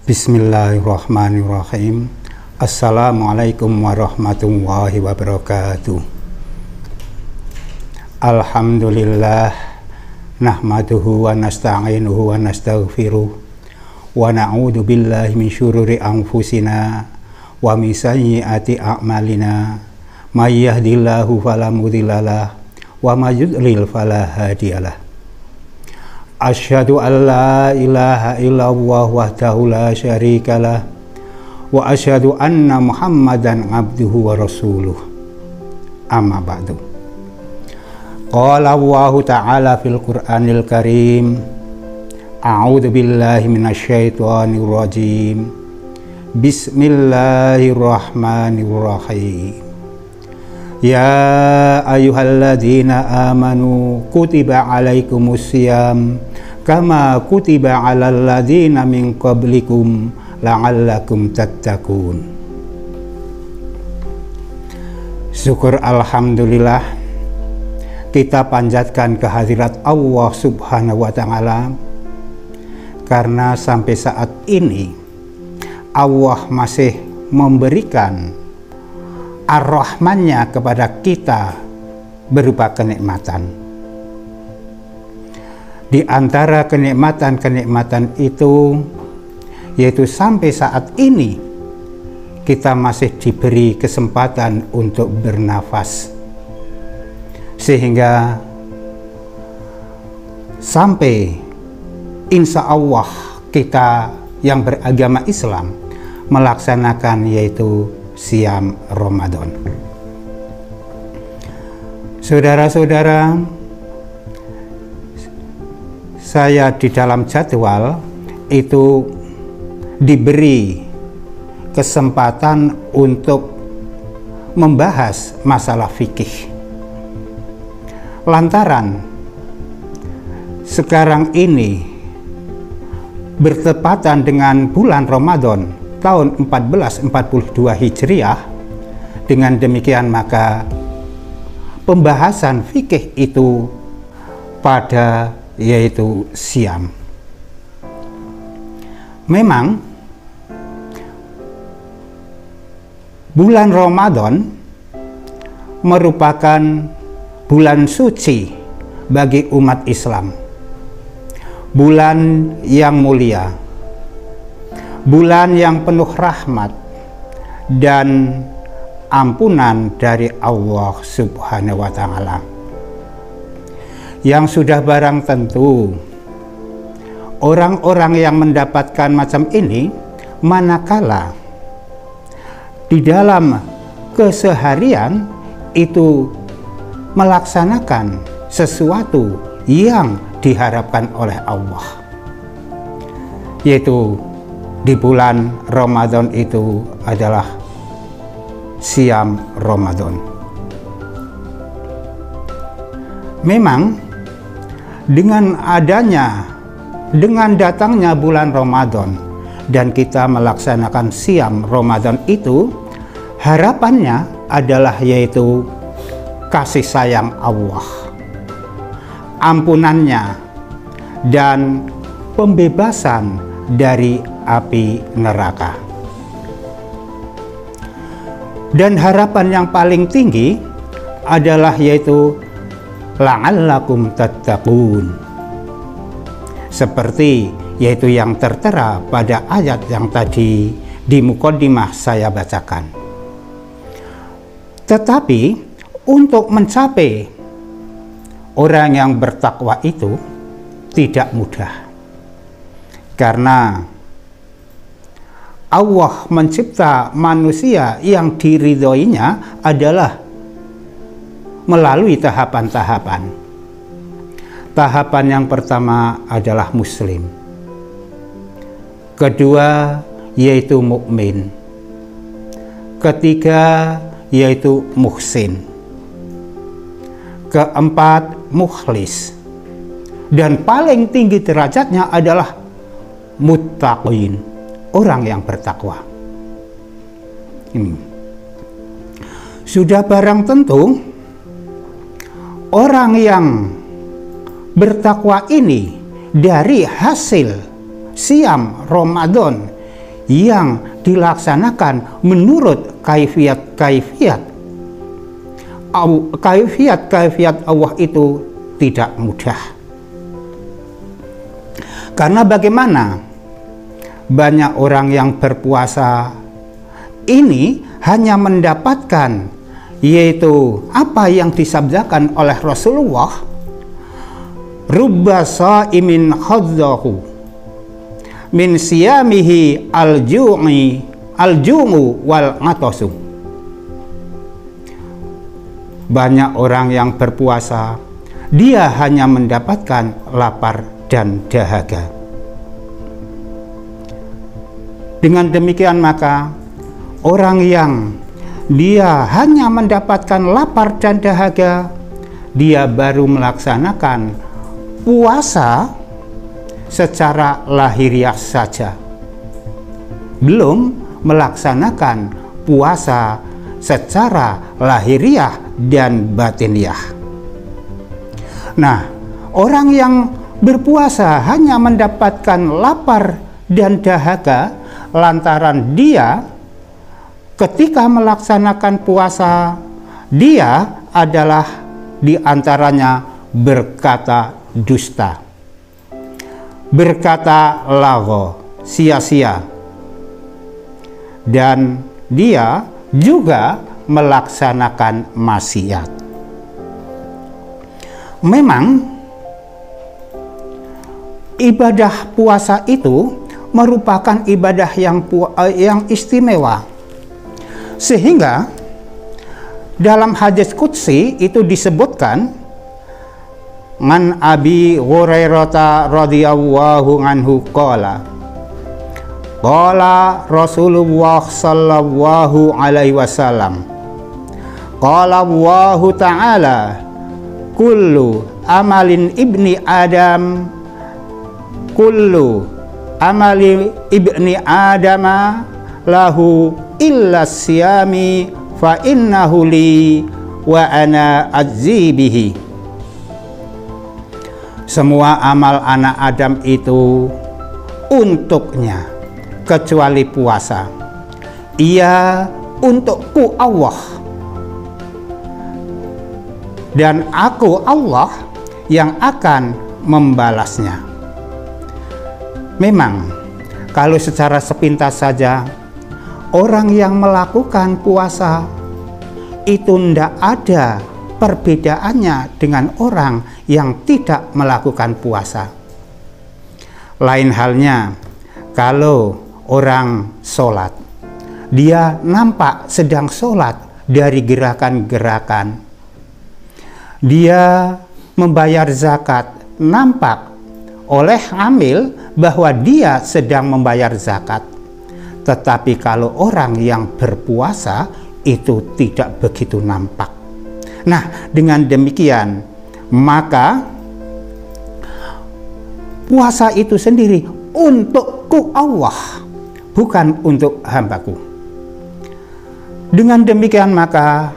Bismillahirrahmanirrahim. Assalamualaikum warahmatullahi wabarakatuh. Alhamdulillah, nahmaduhu wa nasta'inuhu wa nastaghfiruh wa na'udzu billahi min syururi anfusina wa min sayyiati a'malina. May yahdihillahu fala mudhillalah wa may yudlil fala hadiyalah. Asyhadu an la ilaha illallah wahdahu la syarikalah wa asyhadu anna Muhammadan abduhu wa rasuluh. Amma ba'du. Qala Allahu ta'ala fil Qur'anil Karim. A'udzu billahi minasyaitonir rajim. Bismillahirrahmanirrahim. Ya ayyuhalladzina amanu kutiba alaikumusiyam kama kutiba alal ladzina min qablikum la'allakum tattaqun. Syukur alhamdulillah, kita panjatkan kehadirat Allah Subhanahu wa ta'ala karena sampai saat ini Allah masih memberikan ar-Rahman-Nya kepada kita berupa kenikmatan. Di antara kenikmatan-kenikmatan itu, yaitu sampai saat ini kita masih diberi kesempatan untuk bernafas, sehingga sampai insya Allah kita yang beragama Islam melaksanakan yaitu Siam Ramadan. Saudara-saudara, saya di dalam jadwal itu diberi kesempatan untuk membahas masalah fikih. Lantaran sekarang ini bertepatan dengan bulan Ramadan tahun 1442 Hijriah. Dengan demikian maka pembahasan fikih itu pada yaitu siam. Memang bulan Ramadan merupakan bulan suci bagi umat Islam, bulan yang mulia, bulan yang penuh rahmat dan ampunan dari Allah Subhanahu wa ta'ala. Yang sudah barang tentu orang-orang yang mendapatkan macam ini manakala di dalam keseharian itu melaksanakan sesuatu yang diharapkan oleh Allah, yaitu di bulan Ramadan itu adalah Siam Ramadan. Memang dengan datangnya bulan Ramadan dan kita melaksanakan Siam Ramadan itu, harapannya adalah yaitu kasih sayang Allah, ampunannya, dan pembebasan dari api neraka. Dan harapan yang paling tinggi adalah yaitu la'allakum tattaqun, seperti yaitu yang tertera pada ayat yang tadi di muqaddimah saya bacakan. Tetapi untuk mencapai orang yang bertakwa itu tidak mudah, karena Allah mencipta manusia yang diridhoinya adalah melalui tahapan-tahapan. Tahapan yang pertama adalah muslim, kedua yaitu mukmin, ketiga yaitu muhsin, keempat mukhlis, dan paling tinggi derajatnya adalah muttaqin, orang yang bertakwa. Sudah barang tentu orang yang bertakwa ini dari hasil siam Ramadan yang dilaksanakan menurut kaifiat Allah itu tidak mudah. Karena bagaimana banyak orang yang berpuasa ini hanya mendapatkan, yaitu apa yang disabdakan oleh Rasulullah, rubba sha'imin khadzahu min siyamihi al-ju'u wal ngatasu. Banyak orang yang berpuasa, dia hanya mendapatkan lapar dan dahaga. Dengan demikian maka orang yang dia hanya mendapatkan lapar dan dahaga, dia baru melaksanakan puasa secara lahiriah saja, belum melaksanakan puasa secara lahiriah dan batiniah. Nah, orang yang berpuasa hanya mendapatkan lapar dan dahaga lantaran dia ketika melaksanakan puasa, dia adalah diantaranya berkata dusta, berkata lagho, sia-sia, dan dia juga melaksanakan maksiat. Memang ibadah puasa itu merupakan ibadah yang istimewa, sehingga dalam hadis qudsi itu disebutkan, man Abi Hurairah radhiyallahu anhu qala Rasulullah sallallahu alaihi wasallam, qala Allahu ta'ala, kullu amalin ibni Adam, kullu amali ibni Adama lahu illa siyami fa innahu li wa ana ajzi bihi. Semua amal anak Adam itu untuknya kecuali puasa. Ia untukku Allah, dan aku Allah yang akan membalasnya. Memang kalau secara sepintas saja orang yang melakukan puasa itu tidak ada perbedaannya dengan orang yang tidak melakukan puasa. Lain halnya kalau orang sholat, dia nampak sedang sholat dari gerakan-gerakan. Dia membayar zakat, nampak oleh amil bahwa dia sedang membayar zakat. Tetapi kalau orang yang berpuasa itu tidak begitu nampak. Nah, dengan demikian maka puasa itu sendiri untukku Allah, bukan untuk hambaku. Dengan demikian maka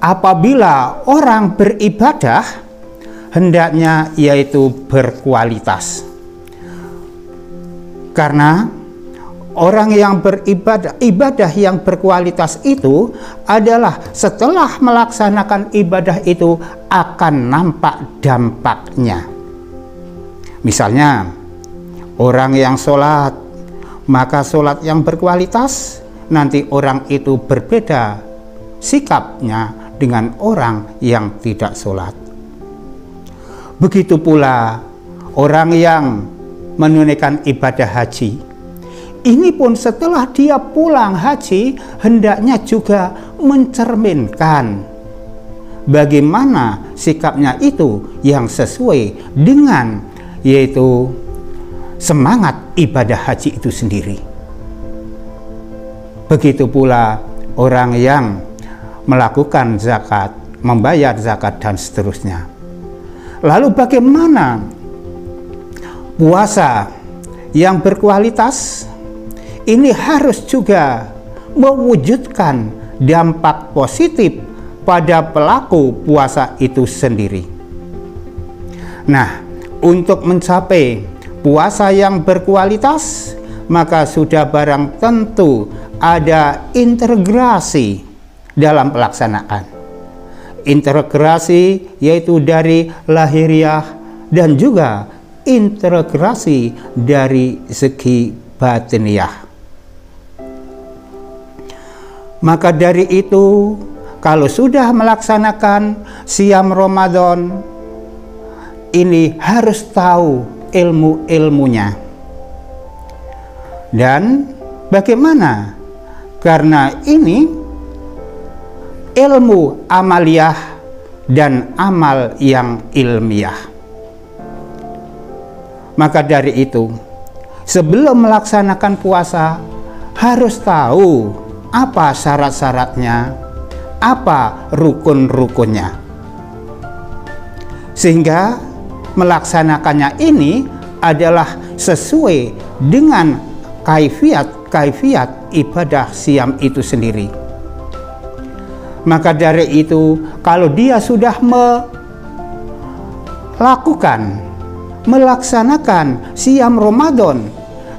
apabila orang beribadah, hendaknya yaitu berkualitas. Karena orang yang beribadah, ibadah yang berkualitas itu adalah setelah melaksanakan ibadah itu akan nampak dampaknya. Misalnya orang yang sholat, maka sholat yang berkualitas, nanti orang itu berbeda sikapnya dengan orang yang tidak sholat. Begitu pula orang yang menunaikan ibadah haji, ini pun setelah dia pulang haji, hendaknya juga mencerminkan bagaimana sikapnya itu yang sesuai dengan yaitu semangat ibadah haji itu sendiri. Begitu pula orang yang melakukan zakat, membayar zakat dan seterusnya. Lalu bagaimana puasa yang berkualitas? Ini harus juga mewujudkan dampak positif pada pelaku puasa itu sendiri. Nah, untuk mencapai puasa yang berkualitas, maka sudah barang tentu ada integrasi dalam pelaksanaan. Integrasi yaitu dari lahiriah dan juga integrasi dari segi batiniah. Maka dari itu, kalau sudah melaksanakan siam Ramadan, ini harus tahu ilmu-ilmunya. Dan bagaimana? Karena ini ilmu amaliyah dan amal yang ilmiah. Maka dari itu, sebelum melaksanakan puasa, harus tahu apa syarat-syaratnya, apa rukun-rukunnya, sehingga melaksanakannya ini adalah sesuai dengan kaifiat ibadah siam itu sendiri. Maka dari itu, kalau dia sudah melaksanakan siam Ramadan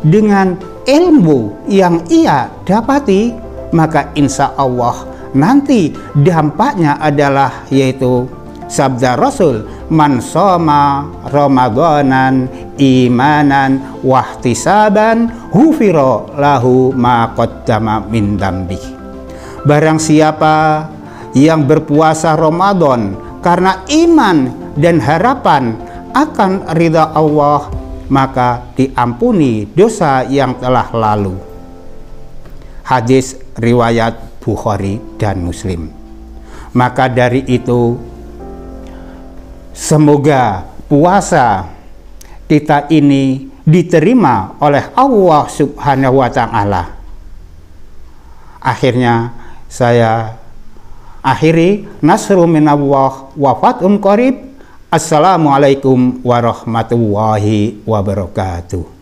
dengan ilmu yang ia dapati, maka insya Allah nanti dampaknya adalah yaitu sabda Rasul, man shoma Ramadanan imanan wahtisaban hufiro lahu ma qaddama min dambi. Barang siapa yang berpuasa Ramadan karena iman dan harapan akan ridha Allah, maka diampuni dosa yang telah lalu. Hadis riwayat Bukhari dan Muslim. Maka dari itu, semoga puasa kita ini diterima oleh Allah Subhanahu wa Ta'ala. Akhirnya saya akhiri, nasru minallah wa fathun qarib. Assalamualaikum warahmatullahi wabarakatuh.